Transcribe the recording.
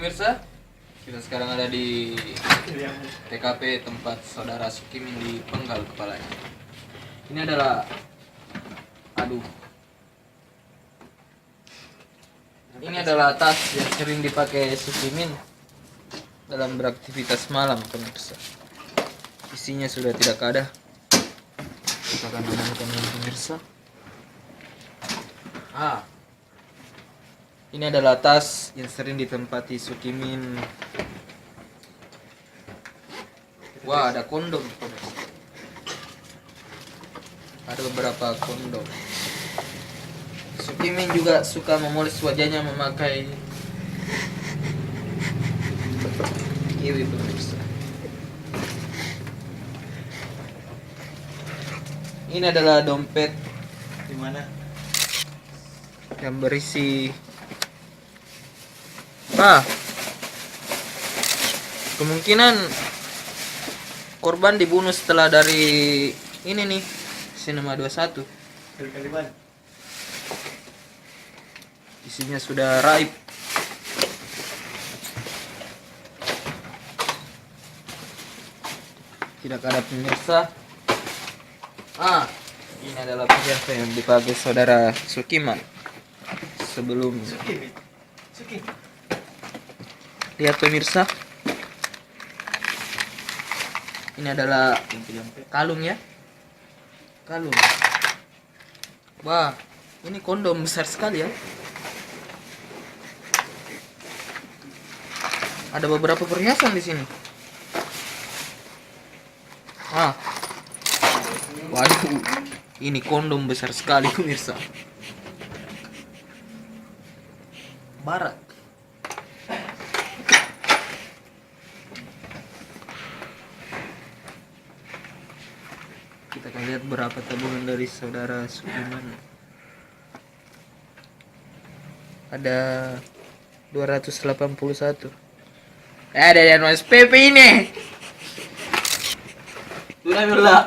pemirsa, kita sekarang ada di TKP tempat saudara Sukimin dipenggal kepalanya. Ini adalah, ini adalah tas yang sering dipakai Sukimin dalam beraktivitas malam, pemirsa. Isinya sudah tidak ada. Kita akan amankan pemirsa. Ini adalah tas yang sering ditempati Sukimin. Wah, ada kondom, pemirsa. Ada beberapa kondom. Sukimin juga suka memoles wajahnya memakai kiwi, pemirsa. Ini adalah dompet Di mana? yang berisi kemungkinan korban dibunuh setelah dari ini nih, Cinema 21. Kali-kaliban. Isinya sudah raib. Tidak ada, pemirsa. Ini adalah perhiasan yang dipakai saudara Sukiman sebelum. Suki. Lihat, pemirsa. Ini adalah kalung ya. Kalung. Wah, ini kondom besar sekali ya. Ada beberapa perhiasan di sini. Waduh, ini kondom besar sekali, pemirsa. Barat. Kita akan lihat berapa tabungan dari saudara Sukiman. Ada 281. Ada yang Mas Pepe ini. Sudah,